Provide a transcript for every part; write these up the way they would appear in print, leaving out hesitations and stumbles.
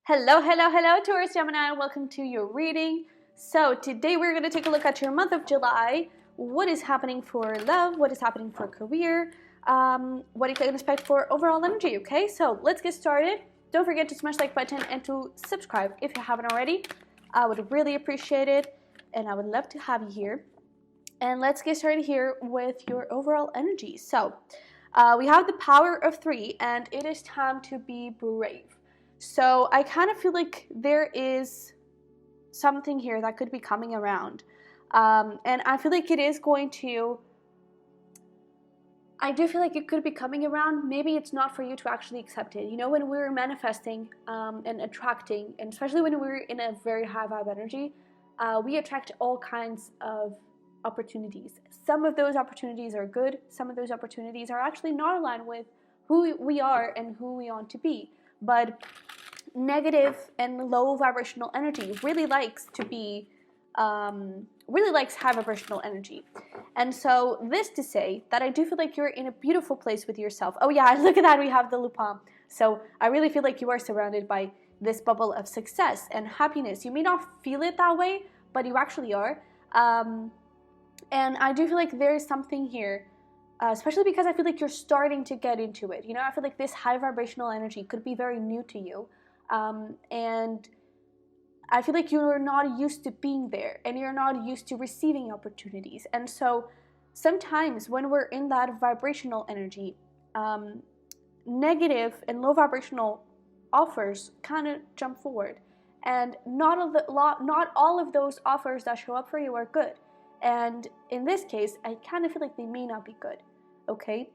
Hello, hello, hello, Taurus Gemini. Welcome to your reading. So today we're going to take a look at your month of July. What is happening for love? What is happening for career? What you can expect for overall energy, okay? So let's get started. Don't forget to smash the like button and to subscribe if you haven't already. I would really appreciate it, and I would love to have you here. And let's get started here with your overall energy. So we have the power of 3, and it is time to be brave. So I kind of feel like there is something here that could be coming around. And I feel like it is going to, I do feel like it could be coming around. Maybe it's not for you to actually accept it. You know, when we're manifesting and attracting, and especially when we're in a very high vibe energy, we attract all kinds of opportunities. Some of those opportunities are good. Some of those opportunities are actually not aligned with who we are and who we want to be. But negative and low vibrational energy really likes to be, really likes high vibrational energy. And so this to say that I do feel like you're in a beautiful place with yourself. Oh yeah, look at that, we have the lupin. So I really feel like you are surrounded by this bubble of success and happiness. You may not feel it that way, but you actually are. And I do feel like there is something here, especially because I feel like you're starting to get into it. You know, I feel like this high vibrational energy could be very new to you. And I feel like you're not used to being there, and you're not used to receiving opportunities. And so sometimes when we're in that vibrational energy, negative and low vibrational offers kind of jump forward. And not all of those offers that show up for you are good. And in this case, I kind of feel like they may not be good, okay?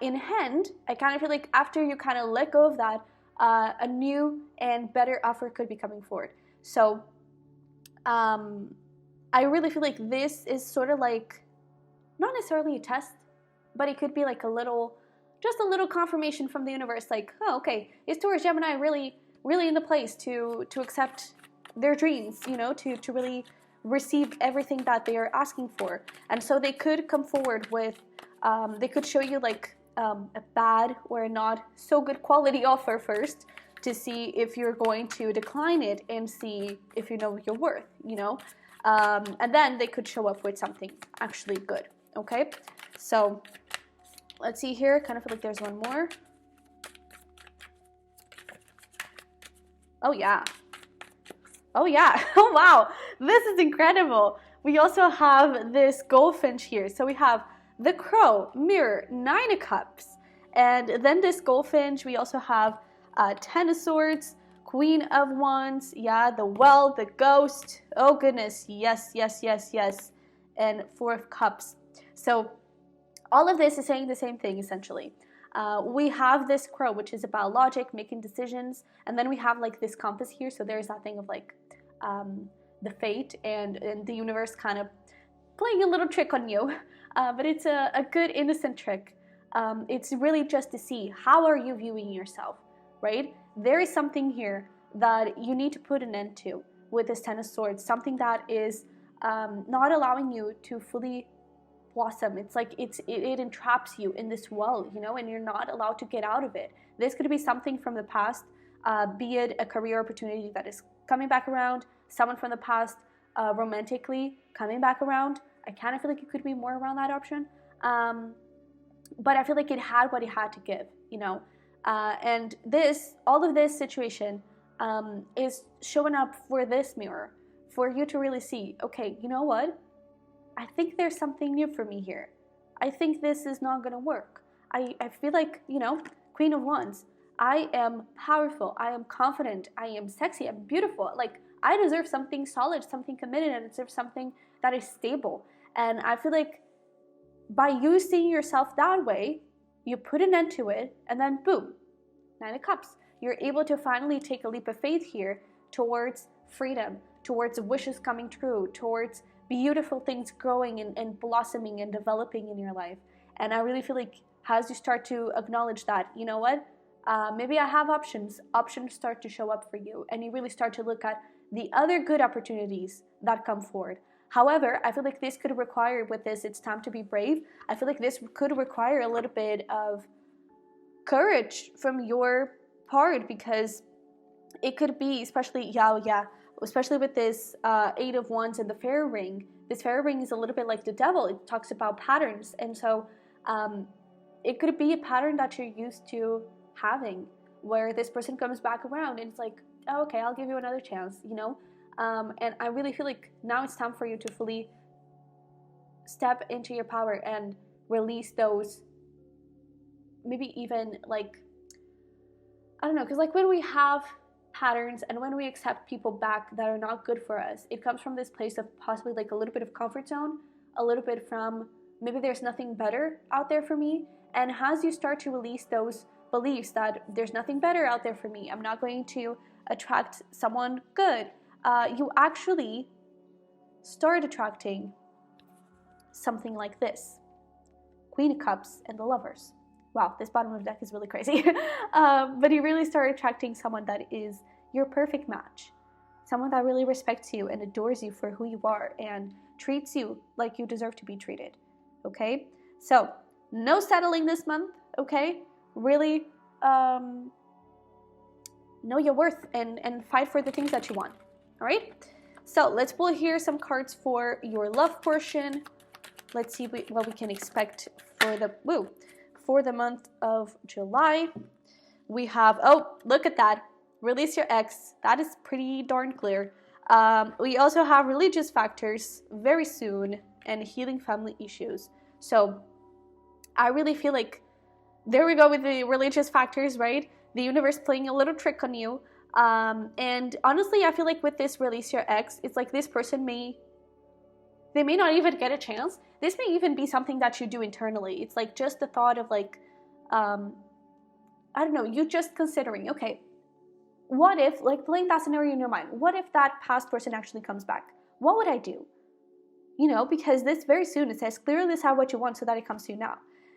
In hand, I kind of feel like after you kind of let go of that, a new and better offer could be coming forward. So I really feel like this is sort of like, not necessarily a test, but it could be like just a little confirmation from the universe, like, oh, okay, is Taurus Gemini really in the place to accept their dreams, you know, to really receive everything that they are asking for. And so they could come forward with, they could show you like a bad or not so good quality offer first to see if you're going to decline it and see if you know your worth, you know. And then they could show up with something actually good, okay? So let's see here, kind of feel like there's one more. Oh yeah. Oh yeah, oh wow, this is incredible. We also have this goldfinch here. So we have the crow, mirror, 9 of cups. And then this goldfinch, we also have 10 of swords, queen of wands, yeah, the well, the ghost, oh goodness, yes, yes, yes, yes, and 4 of cups. So all of this is saying the same thing, essentially. We have this crow, which is about logic, making decisions, and then we have like this compass here, so there's that thing of like the fate and the universe kind of playing a little trick on you, but it's a good innocent trick. It's really just to see how are you viewing yourself, right? There is something here that you need to put an end to with this 10 of swords, something that is not allowing you to fully blossom. It's like it entraps you in this well, you know, and you're not allowed to get out of it. This could be something from the past, be it a career opportunity that is coming back around, someone from the past romantically coming back around. I kind of feel like it could be more around that option, but I feel like it had what it had to give, you know. And all of this situation is showing up for this mirror, for you to really see, okay, you know what? I think there's something new for me here. I think this is not going to work. I feel like, you know, Queen of Wands, I am powerful, I am confident, I am sexy, I'm beautiful. Like, I deserve something solid, something committed, and I deserve something that is stable. And I feel like by you seeing yourself that way, you put an end to it, and then boom, 9 of Cups. You're able to finally take a leap of faith here towards freedom, towards wishes coming true, towards beautiful things growing and blossoming and developing in your life. And I really feel like as you start to acknowledge that, you know what, maybe I have options start to show up for you, and you really start to look at the other good opportunities that come forward. However, I feel like this could require, with this, it's time to be brave. I feel like this could require a little bit of courage from your part, because it could be, especially, especially with this Eight of Wands and the Fairy Ring. This Fairy Ring is a little bit like the devil. It talks about patterns. And so it could be a pattern that you're used to having, where this person comes back around and it's like, oh, okay, I'll give you another chance, you know? And I really feel like now it's time for you to fully step into your power and release those, maybe even like, I don't know, because like when we have patterns and when we accept people back that are not good for us, it comes from this place of possibly like a little bit of comfort zone, a little bit from maybe there's nothing better out there for me. And as you start to release those beliefs that there's nothing better out there for me, I'm not going to attract someone good, you actually start attracting something like this: Queen of Cups and the Lovers. Wow, this bottom of the deck is really crazy. But you really start attracting someone that is your perfect match, someone that really respects you and adores you for who you are and treats you like you deserve to be treated. Okay, so no settling this month. Okay, really know your worth and fight for the things that you want. All right, so let's pull here some cards for your love portion. Let's see what we can expect for the month of July. We have, oh, look at that, release your ex. That is pretty darn clear. We also have religious factors very soon and healing family issues. So I really feel like there we go with the religious factors, right? The universe playing a little trick on you. And honestly, I feel like with this release your ex, it's like this person may not even get a chance. This may even be something that you do internally. It's like just the thought of like, I don't know, you just considering, okay, what if, like playing that scenario in your mind, what if that past person actually comes back? What would I do? You know, because this very soon, it says, clearly decide what you want so that it comes to you now.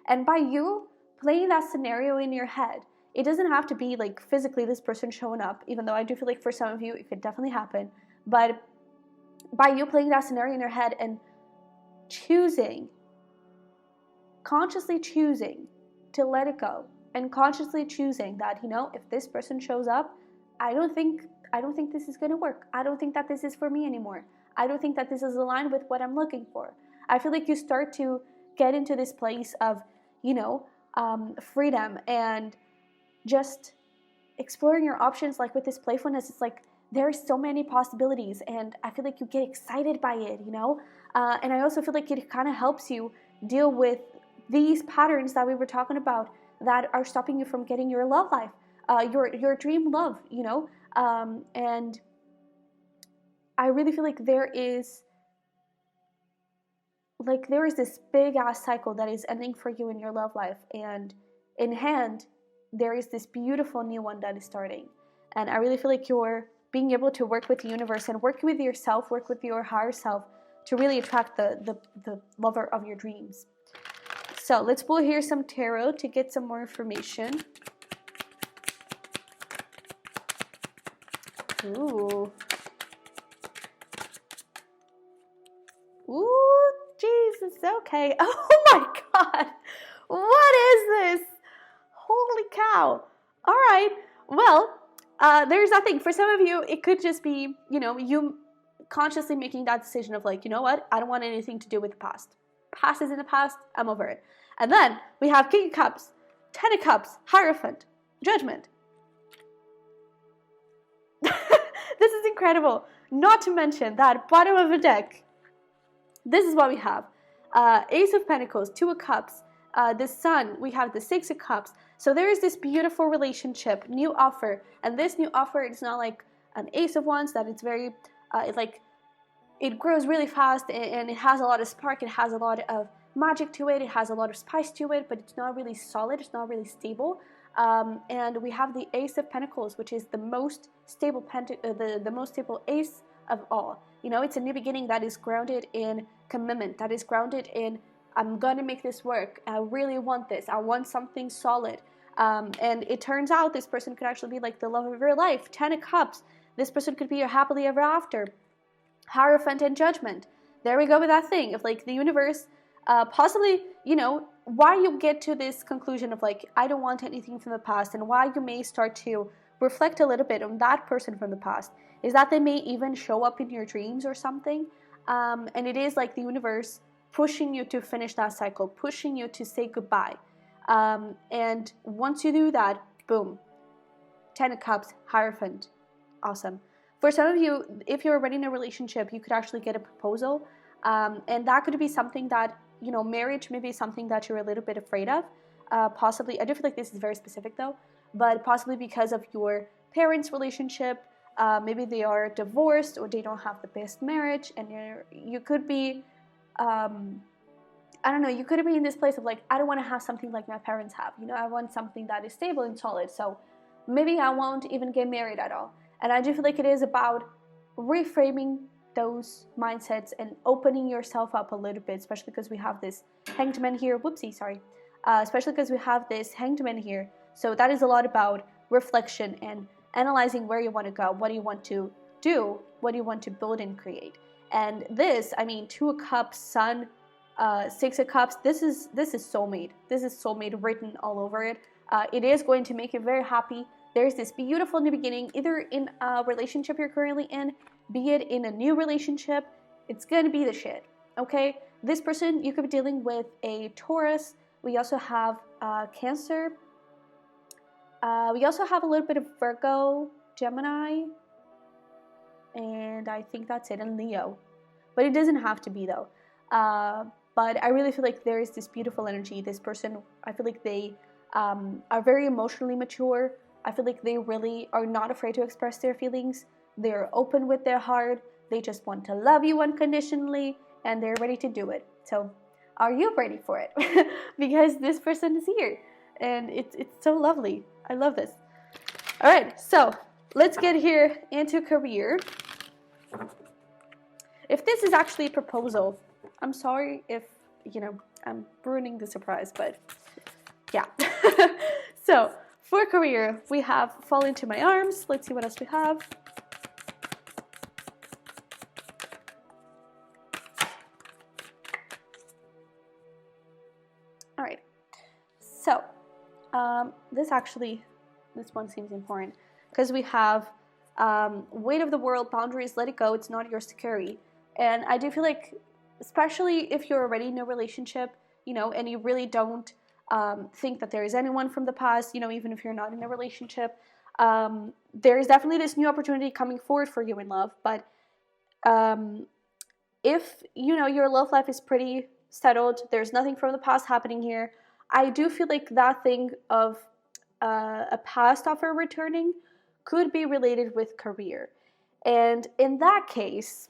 And by you playing that scenario in your head, it doesn't have to be like physically this person showing up, even though I do feel like for some of you, it could definitely happen. But by you playing that scenario in your head and consciously choosing to let it go, and consciously choosing that, you know, if this person shows up, I don't think this is going to work. I don't think that this is for me anymore. I don't think that this is aligned with what I'm looking for. I feel like you start to get into this place of, you know, freedom and just exploring your options. Like with this playfulness, it's like there are so many possibilities, and I feel like you get excited by it, you know? And I also feel like it kind of helps you deal with these patterns that we were talking about that are stopping you from getting your love life, your dream love, you know? And I really feel like there is this big ass cycle that is ending for you in your love life, and in hand there is this beautiful new one that is starting. And I really feel like you're being able to work with the universe and work with yourself, work with your higher self to really attract the lover of your dreams. So let's pull here some tarot to get some more information. Ooh, Jesus, okay. Oh my God, what is this? Holy cow. All right, well, there's nothing. For some of you, it could just be, you know, you consciously making that decision of like, you know what, I don't want anything to do with the past. Past is in the past, I'm over it. And then we have King of Cups, Ten of Cups, Hierophant, Judgment. This is incredible. Not to mention that bottom of the deck, this is what we have. Ace of Pentacles, Two of Cups, the Sun, we have the Six of Cups. So there is this beautiful relationship, new offer. And this new offer, it's not like an Ace of Wands that it's very, it's like, it grows really fast and it has a lot of spark, it has a lot of magic to it, it has a lot of spice to it, but it's not really solid, it's not really stable. And we have the Ace of Pentacles, which is the most stable the most stable ace of all. You know, it's a new beginning that is grounded in commitment, that is grounded in, I'm gonna make this work, I really want this, I want something solid. And it turns out this person could actually be like the love of your life. Ten of Cups, this person could be your happily ever after. Hierophant and Judgment, there we go with that thing of like the universe, possibly, you know, why you get to this conclusion of like, I don't want anything from the past, and why you may start to reflect a little bit on that person from the past, is that they may even show up in your dreams or something. And it is like the universe pushing you to finish that cycle, pushing you to say goodbye. And once you do that, boom, 10 of Cups, Hierophant, awesome. For some of you, if you're already in a relationship, you could actually get a proposal. And that could be something that, you know, marriage may be something that you're a little bit afraid of. Possibly, I do feel like this is very specific though, but possibly because of your parents' relationship, maybe they are divorced or they don't have the best marriage, and you could be, I don't know, you could be in this place of like, I don't want to have something like my parents have, you know, I want something that is stable and solid, so maybe I won't even get married at all. And I do feel like it is about reframing those mindsets and opening yourself up a little bit, especially because we have this Hanged Man here, whoopsie, sorry, especially because we have this Hanged Man here, so that is a lot about reflection and analyzing where you want to go, what do you want to do, what do you want to build and create. And this, I mean, 2 of Cups, Sun, 6 of Cups, this is soulmate. This is soulmate written all over it. It is going to make you very happy. There's this beautiful new beginning, either in a relationship you're currently in, be it in a new relationship, it's going to be the shit, okay? This person, you could be dealing with a Taurus. We also have Cancer. We also have a little bit of Virgo, Gemini, and I think that's it, and Leo. But it doesn't have to be though. But I really feel like there is this beautiful energy. This person, I feel like they are very emotionally mature. I feel like they really are not afraid to express their feelings. They're open with their heart. They just want to love you unconditionally, and they're ready to do it. So are you ready for it? Because this person is here, and it's so lovely. I love this. All right, so let's get here into career. If this is actually a proposal, I'm sorry if, you know, I'm ruining the surprise, but yeah. So for career, we have Fall Into My Arms. Let's see what else we have. All right, so this one seems important because we have weight of the world, boundaries, let it go, it's not yours to carry. And I do feel like, especially if you're already in a relationship, you know, and you really don't think that there is anyone from the past, you know, even if you're not in a relationship, there is definitely this new opportunity coming forward for you in love. But if, you know, your love life is pretty settled, there's nothing from the past happening here, I do feel like that thing of a past offer returning could be related with career. And in that case,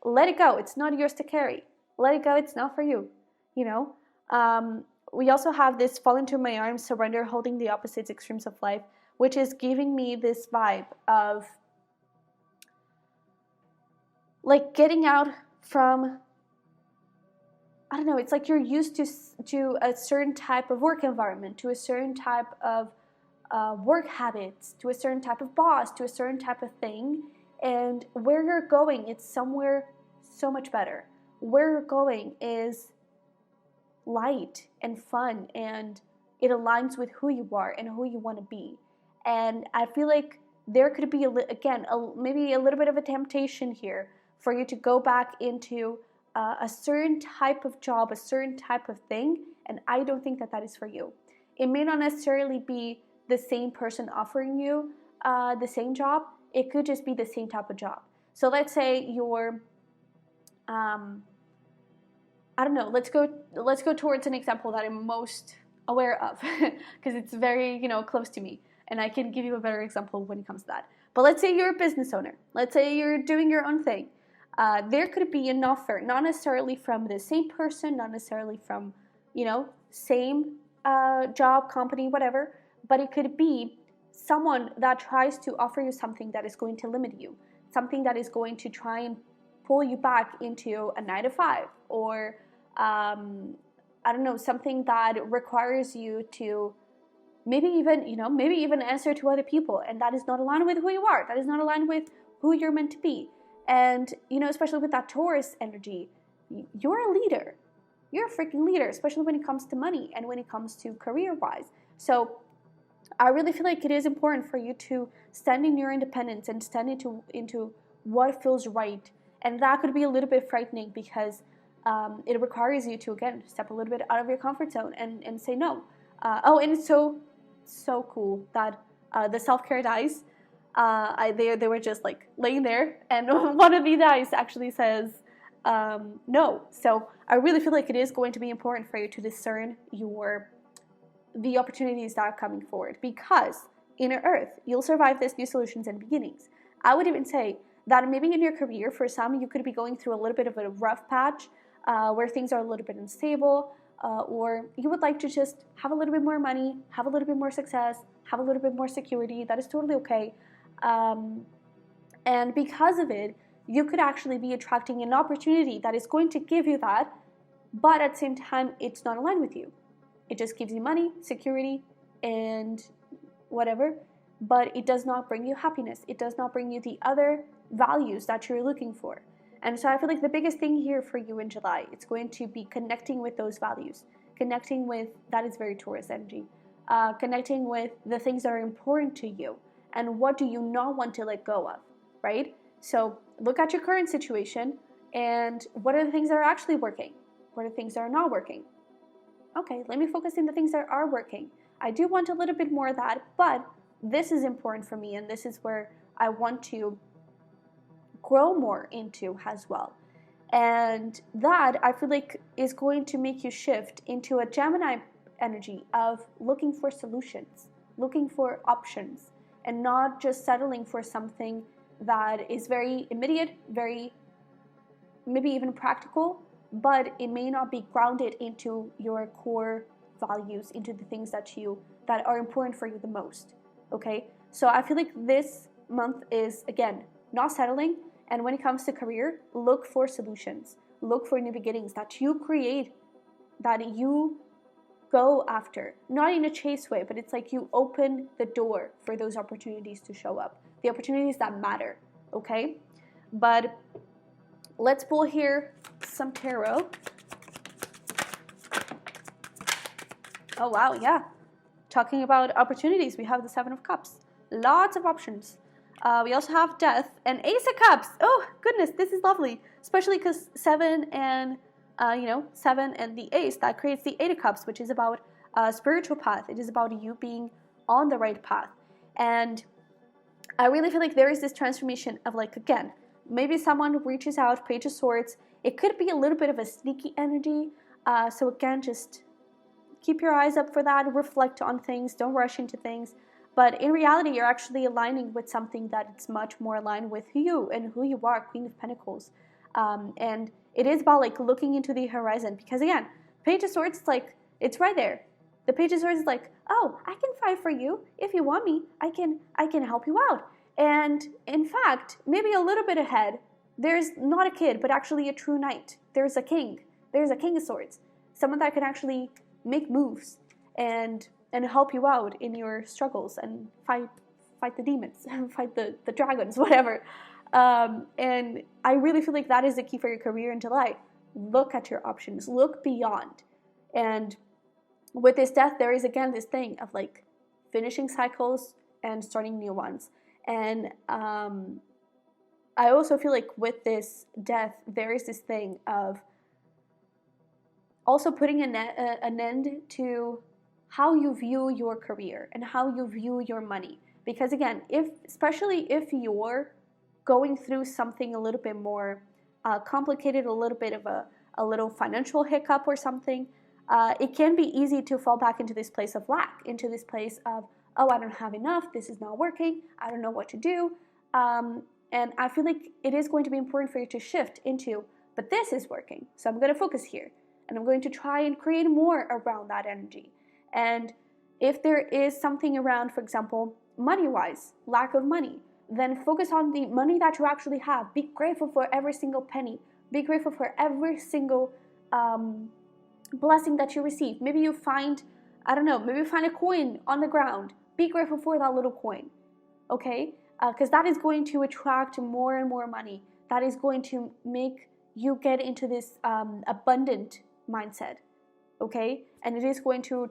let it go. It's not yours to carry. Let it go. It's not for you. You know? We also have this Fall Into My Arms, surrender, holding the opposites, extremes of life, which is giving me this vibe of like getting out from, I don't know, it's like you're used to a certain type of work environment, to a certain type of work habits, to a certain type of boss, to a certain type of thing. And where you're going, it's somewhere so much better. Where you're going is light and fun, and it aligns with who you are and who you want to be. And I feel like there could be, maybe a little bit of a temptation here for you to go back into a certain type of job, a certain type of thing, and I don't think that that is for you. It may not necessarily be the same person offering you the same job. It could just be the same type of job. So let's say you're, I don't know, let's go towards an example that I'm most aware of because it's very, you know, close to me, and I can give you a better example when it comes to that. But let's say you're a business owner. Let's say you're doing your own thing. There could be an offer, not necessarily from the same person, not necessarily from, you know, same job, company, whatever, but it could be someone that tries to offer you something that is going to limit you, something that is going to try and pull you back into a 9-to-5, or I don't know, something that requires you to maybe even answer to other people, and that is not aligned with who you are. That is not aligned with who you're meant to be. And, you know, especially with that Taurus energy, you're a leader. You're a freaking leader, especially when it comes to money and when it comes to career-wise. So I really feel like it is important for you to stand in your independence and stand into what feels right. And that could be a little bit frightening because it requires you to, again, step a little bit out of your comfort zone and say no. And it's so cool that the self-care dice, they were just like laying there, and one of the dice actually says no. So I really feel like it is going to be important for you to discern the opportunities that are coming forward, because inner earth, you'll survive this new solutions and beginnings. I would even say that maybe in your career, for some, you could be going through a little bit of a rough patch where things are a little bit unstable, or you would like to just have a little bit more money, have a little bit more success, have a little bit more security. That is totally okay. And because of it, you could actually be attracting an opportunity that is going to give you that, but at the same time, it's not aligned with you. It just gives you money, security, and whatever, but it does not bring you happiness. It does not bring you the other values that you're looking for. And so I feel like the biggest thing here for you in July, it's going to be connecting with those values, connecting with, that is very Taurus energy, connecting with the things that are important to you and what do you not want to let go of, right? So look at your current situation and what are the things that are actually working? What are the things that are not working? Okay, let me focus on the things that are working. I do want a little bit more of that, but this is important for me, and this is where I want to grow more into as well. And that, I feel like, is going to make you shift into a Gemini energy of looking for solutions, looking for options, and not just settling for something that is very immediate, very maybe even practical, but it may not be grounded into your core values, into the things that are important for you the most. Okay, so I feel like this month is, again, not settling, and when it comes to career, look for solutions, look for new beginnings that you create, that you go after, not in a chase way, but it's like you open the door for those opportunities to show up, the opportunities that matter. Okay, but let's pull here some tarot. Oh wow, yeah. Talking about opportunities, we have the Seven of Cups. Lots of options. We also have Death and Ace of Cups. Oh goodness, this is lovely, especially because seven and the Ace, that creates the Eight of Cups, which is about a spiritual path. It is about you being on the right path, and I really feel like there is this transformation of, like, again, maybe someone reaches out, Page of Swords. It could be a little bit of a sneaky energy. So again, just keep your eyes up for that. Reflect on things. Don't rush into things. But in reality, you're actually aligning with something that's much more aligned with you and who you are, Queen of Pentacles. And it is about, like, looking into the horizon. Because again, Page of Swords, it's right there. The Page of Swords is like, oh, I can fight for you. If you want me, I can help you out. And in fact, maybe a little bit ahead, there's not a kid, but actually a true knight. There's a king. There's a King of Swords. Someone that can actually make moves and help you out in your struggles and fight the demons, fight the dragons, whatever. And I really feel like that is the key for your career in July. Look at your options. Look beyond. And with this Death, there is, again, this thing of, like, finishing cycles and starting new ones. And I also feel like with this Death, there is this thing of also putting an end to how you view your career and how you view your money. Because again, especially if you're going through something a little bit more complicated, a little bit of a little financial hiccup or something, it can be easy to fall back into this place of lack, into this place of, oh, I don't have enough, this is not working, I don't know what to do. And I feel like it is going to be important for you to shift into, but this is working, so I'm going to focus here. And I'm going to try and create more around that energy. And if there is something around, for example, money-wise, lack of money, then focus on the money that you actually have. Be grateful for every single penny. Be grateful for every single blessing that you receive. Maybe you find, maybe you find a coin on the ground. Be grateful for that little coin, okay? Because that is going to attract more and more money. That is going to make you get into this abundant mindset, okay? And it is going to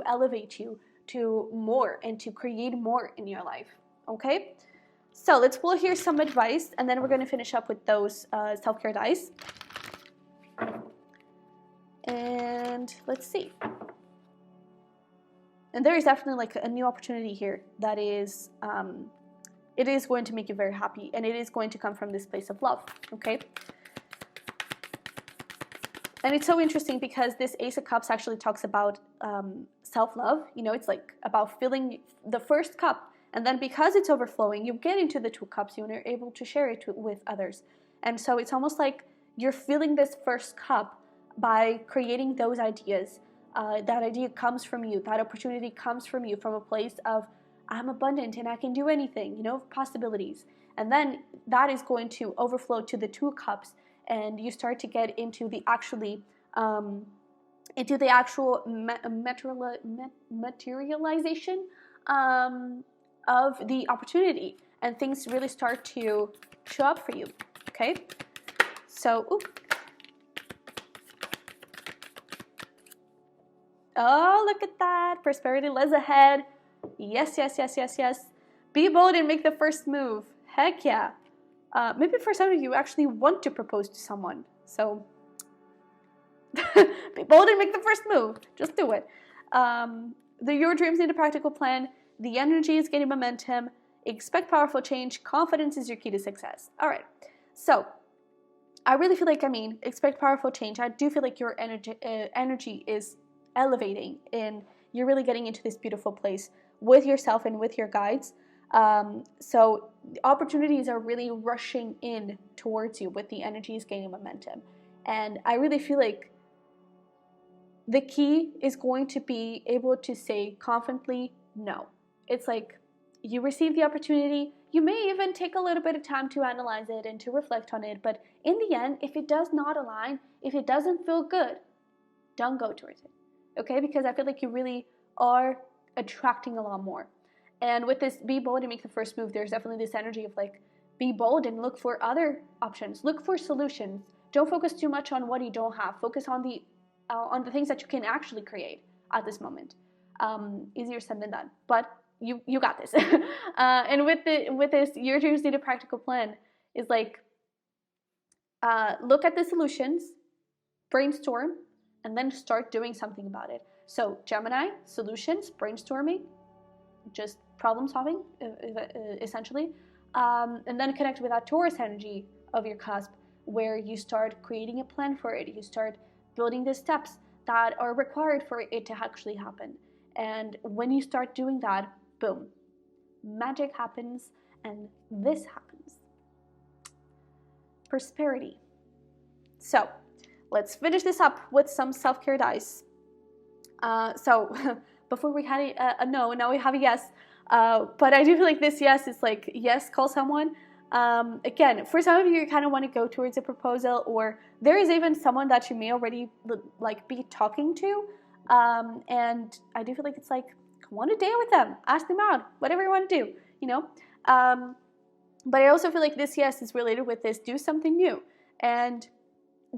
elevate you to more and to create more in your life. Okay, so let's pull here some advice, and then we're going to finish up with those self-care dice. And let's see. And there is definitely like a new opportunity here that is, it is going to make you very happy, and it is going to come from this place of love, okay? And it's so interesting because this Ace of Cups actually talks about self-love. You know, it's like about filling the first cup, and then because it's overflowing, you get into the 2 cups, and you're able to share it with others. And so it's almost like you're filling this first cup by creating those ideas. That idea comes from you. That opportunity comes from you, from a place of, I'm abundant and I can do anything, you know, possibilities. And then that is going to overflow to the 2 cups, and you start to get into the actual materialization of the opportunity, and things really start to show up for you. Okay, so oh, look at that, prosperity lies ahead. Yes, yes, yes, yes, yes. Be bold and make the first move. Heck yeah. Maybe for some of you actually want to propose to someone, so be bold and make the first move. Just do it. Your dreams need a practical plan. The energy is gaining momentum. Expect powerful change. Confidence is your key to success. All right. So I really feel like, expect powerful change. I do feel like your energy is elevating, and you're really getting into this beautiful place with yourself and with your guides. So the opportunities are really rushing in towards you with the energies gaining momentum. And I really feel like the key is going to be able to say confidently no. It's like you receive the opportunity. You may even take a little bit of time to analyze it and to reflect on it. But in the end, if it does not align, if it doesn't feel good, don't go towards it. Okay? Because I feel like you really are attracting a lot more. And with this be bold and make the first move, there's definitely this energy of like, be bold and look for other options. Look for solutions. Don't focus too much on what you don't have. Focus on the things that you can actually create at this moment. Easier said than done, but you got this. And with this, your dreams need a practical plan. Is like, look at the solutions, brainstorm, and then start doing something about it. So Gemini, solutions, brainstorming, just problem solving, essentially. And then connect with that Taurus energy of your cusp, where you start creating a plan for it. You start building the steps that are required for it to actually happen. And when you start doing that, boom, magic happens, and this happens. Prosperity. So let's finish this up with some self-care dice. So before we had a no, now we have a yes. But I do feel like this yes is like, yes, call someone. Again, for some of you, you kind of want to go towards a proposal, or there is even someone that you may already like be talking to. And I do feel like it's like, come on a date with them, ask them out, whatever you want to do, you know. But I also feel like this yes is related with this, do something new, and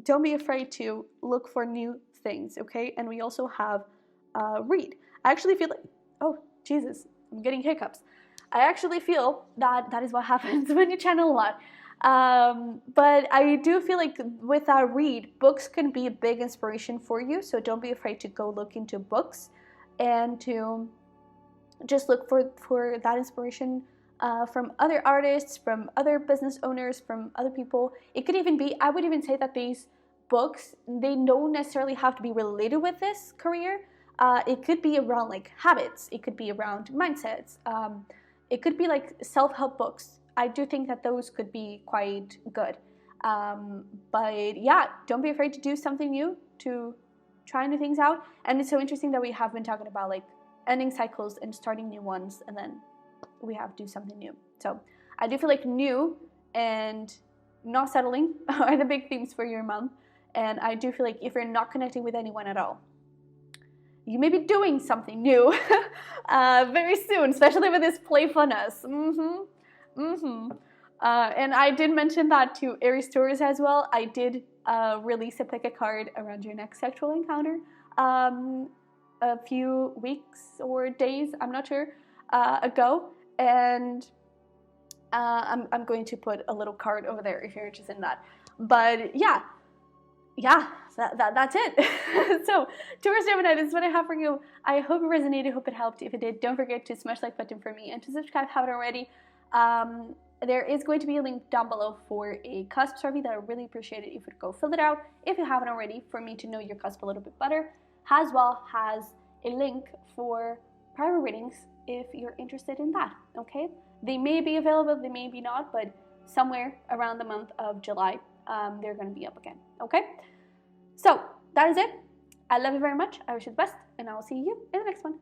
don't be afraid to look for new things, okay? And we also have read. I actually feel like, oh, Jesus, I'm getting hiccups. I actually feel that that is what happens when you channel a lot. But I do feel like with that read, books can be a big inspiration for you. So don't be afraid to go look into books and to just look for that inspiration from other artists, from other business owners, from other people. It could even be, I would even say that these books, they don't necessarily have to be related with this career. It could be around like habits. It could be around mindsets. It could be like self-help books. I do think that those could be quite good. But yeah, don't be afraid to do something new, to try new things out. And it's so interesting that we have been talking about like ending cycles and starting new ones, and then we have to do something new. So I do feel like new and not settling are the big themes for your month. And I do feel like if you're not connecting with anyone at all, you may be doing something new very soon, especially with this playfulness. And I did mention that to Aries Taurus as well. I did release a pick a card around your next sexual encounter a few weeks or days, I'm not sure, ago, and I'm going to put a little card over there if you're interested in that. But yeah, that's it. So, Taurus Gemini, this is what I have for you. I hope it resonated, hope it helped. If it did, don't forget to smash the like button for me and to subscribe if you haven't already. There is going to be a link down below for a cusp survey that I really appreciate it if you would go fill it out if you haven't already, for me to know your cusp a little bit better, as well as a link for private readings if you're interested in that, okay? They may be available, they may be not, but somewhere around the month of July, they're going to be up again, okay? So that is it. I love you very much. I wish you the best, and I will see you in the next one.